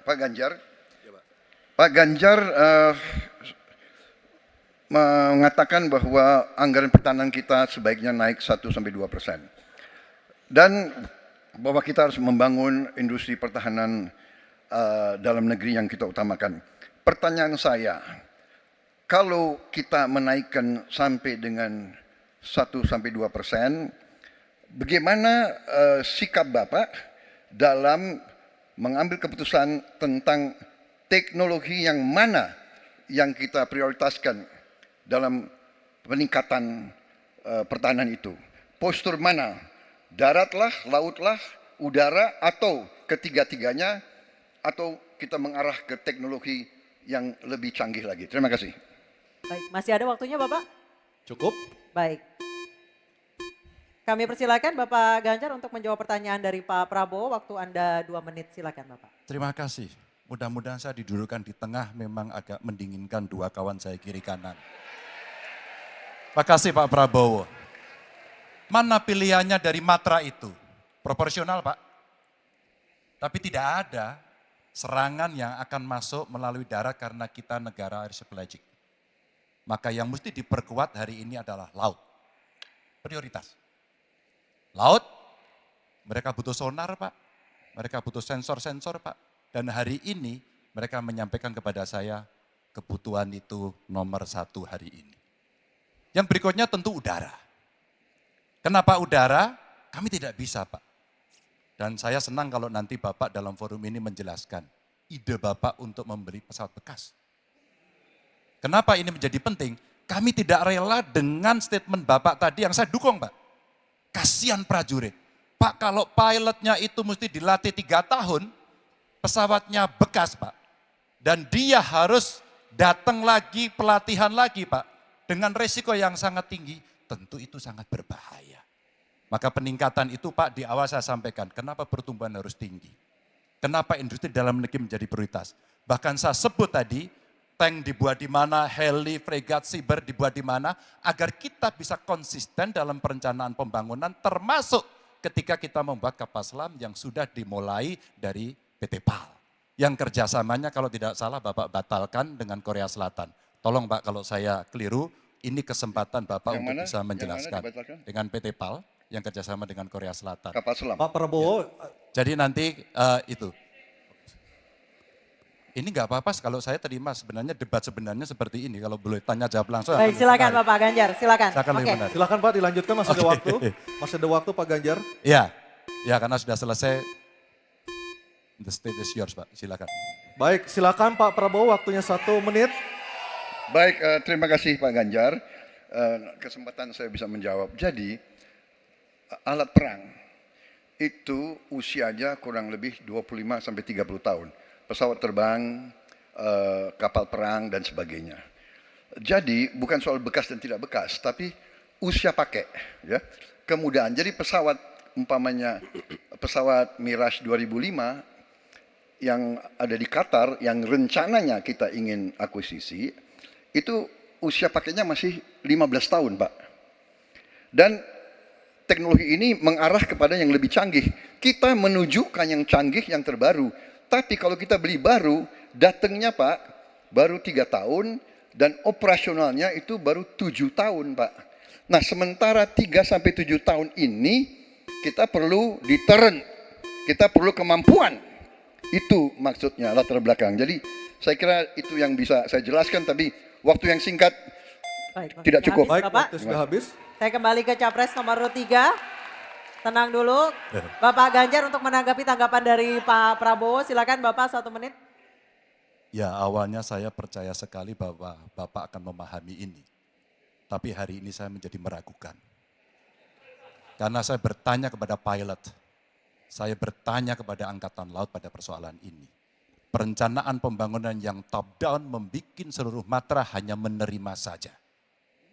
Pak Ganjar. Pak Ganjar mengatakan bahwa anggaran pertahanan kita sebaiknya naik 1-2%. Dan bahwa kita harus membangun industri pertahanan dalam negeri yang kita utamakan. Pertanyaan saya, kalau kita menaikkan sampai dengan 1-2%, bagaimana sikap Bapak dalam mengambil keputusan tentang teknologi yang mana yang kita prioritaskan dalam peningkatan pertahanan itu? Postur mana? Daratlah, lautlah, udara, atau ketiga-tiganya, atau kita mengarah ke teknologi yang lebih canggih lagi? Terima kasih. Baik, masih ada waktunya Bapak? Cukup. Baik. Kami persilakan Bapak Ganjar untuk menjawab pertanyaan dari Pak Prabowo. Waktu Anda 2 menit, silakan Bapak. Terima kasih. Mudah-mudahan saya didudukkan di tengah memang agak mendinginkan dua kawan saya kiri kanan. Terima kasih Pak Prabowo. Mana pilihannya dari matra itu? Proporsional Pak. Tapi tidak ada serangan yang akan masuk melalui darat karena kita negara archipelagic. Maka yang mesti diperkuat hari ini adalah laut. Prioritas. Laut, mereka butuh sonar Pak. Mereka butuh sensor-sensor Pak. Dan hari ini mereka menyampaikan kepada saya kebutuhan itu nomor 1 hari ini. Yang berikutnya tentu udara. Kenapa udara? Kami tidak bisa Pak. Dan saya senang kalau nanti Bapak dalam forum ini menjelaskan ide Bapak untuk membeli pesawat bekas. Kenapa ini menjadi penting? Kami tidak rela dengan statement Bapak tadi yang saya dukung Pak. Kasihan prajurit. Pak kalau pilotnya itu mesti dilatih 3 tahun, pesawatnya bekas Pak. Dan dia harus datang lagi, pelatihan lagi Pak. Dengan resiko yang sangat tinggi, tentu itu sangat berbahaya. Maka peningkatan itu Pak di awal saya sampaikan, kenapa pertumbuhan harus tinggi? Kenapa industri dalam negeri menjadi prioritas? Bahkan saya sebut tadi, tank dibuat di mana, heli, fregat, cyber dibuat di mana, agar kita bisa konsisten dalam perencanaan pembangunan, termasuk ketika kita membuat kapal selam yang sudah dimulai dari PT PAL. Yang kerjasamanya kalau tidak salah Bapak batalkan dengan Korea Selatan. Tolong Pak kalau saya keliru, ini kesempatan Bapak Yang untuk mana? bisa Yang mana menjelaskan. dibatalkan? Dengan PT PAL yang kerjasama dengan Korea Selatan. Kapal selam. Pak Prabowo, Jadi nanti itu. Ini nggak apa-apa kalau saya terima sebenarnya debat sebenarnya seperti ini. Kalau boleh tanya jawab langsung. Baik, silakan Bapak Ganjar, silakan. Silakan Oke. lebih benar. silakan Pak dilanjutkan, masih ada waktu. Masih ada waktu Pak Ganjar. Iya, ya karena sudah selesai. The stage is yours Pak, silakan. Baik, silakan Pak Prabowo, waktunya 1 menit. Baik, terima kasih Pak Ganjar. Kesempatan saya bisa menjawab. Jadi, alat perang itu usianya kurang lebih 25-30 tahun. Pesawat terbang, kapal perang, dan sebagainya. Jadi, bukan soal bekas dan tidak bekas, tapi usia pakai. Ya. Kemudahan, jadi pesawat, umpamanya pesawat Mirage 2005, yang ada di Qatar, yang rencananya kita ingin akuisisi, itu usia pakainya masih 15 tahun Pak. Dan teknologi ini mengarah kepada yang lebih canggih. Kita menunjukkan yang canggih, yang terbaru. Tapi kalau kita beli baru, datangnya Pak, baru 3 tahun, dan operasionalnya itu baru 7 tahun Pak. Nah sementara 3-7 tahun ini, kita perlu deterrent, kita perlu kemampuan. Itu maksudnya latar belakang. Jadi saya kira itu yang bisa saya jelaskan, tapi waktu yang singkat Baik, tidak waktunya cukup. habis, Baik, Bapak. waktu sudah habis. Saya kembali ke Capres nomor 3. Tenang dulu. Bapak Ganjar untuk menanggapi tanggapan dari Pak Prabowo, silakan Bapak 1 menit. Ya awalnya saya percaya sekali bahwa Bapak akan memahami ini. Tapi hari ini saya menjadi meragukan. Karena saya bertanya kepada pilot, saya bertanya kepada Angkatan Laut pada persoalan ini. Perencanaan pembangunan yang top down membuat seluruh matra hanya menerima saja.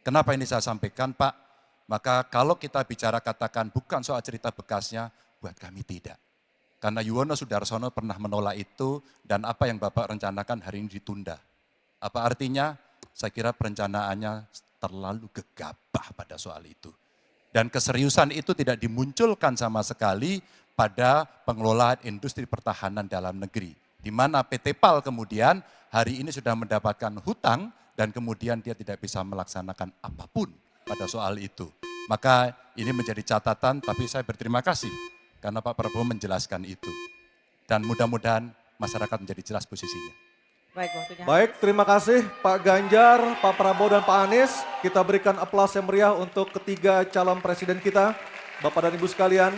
Kenapa ini saya sampaikan Pak? Maka kalau kita bicara katakan bukan soal cerita bekasnya, buat kami tidak. Karena Yuwono Sudarsono pernah menolak itu dan apa yang Bapak rencanakan hari ini ditunda. Apa artinya? Saya kira perencanaannya terlalu gegabah pada soal itu. Dan keseriusan itu tidak dimunculkan sama sekali pada pengelolaan industri pertahanan dalam negeri. Di mana PT PAL kemudian hari ini sudah mendapatkan hutang dan kemudian dia tidak bisa melaksanakan apapun pada soal itu. Maka ini menjadi catatan, tapi saya berterima kasih karena Pak Prabowo menjelaskan itu. Dan mudah-mudahan masyarakat menjadi jelas posisinya. Baik, waktunya. Baik, terima kasih Pak Ganjar, Pak Prabowo dan Pak Anies. Kita berikan aplaus yang meriah untuk ketiga calon presiden kita. Bapak dan Ibu sekalian,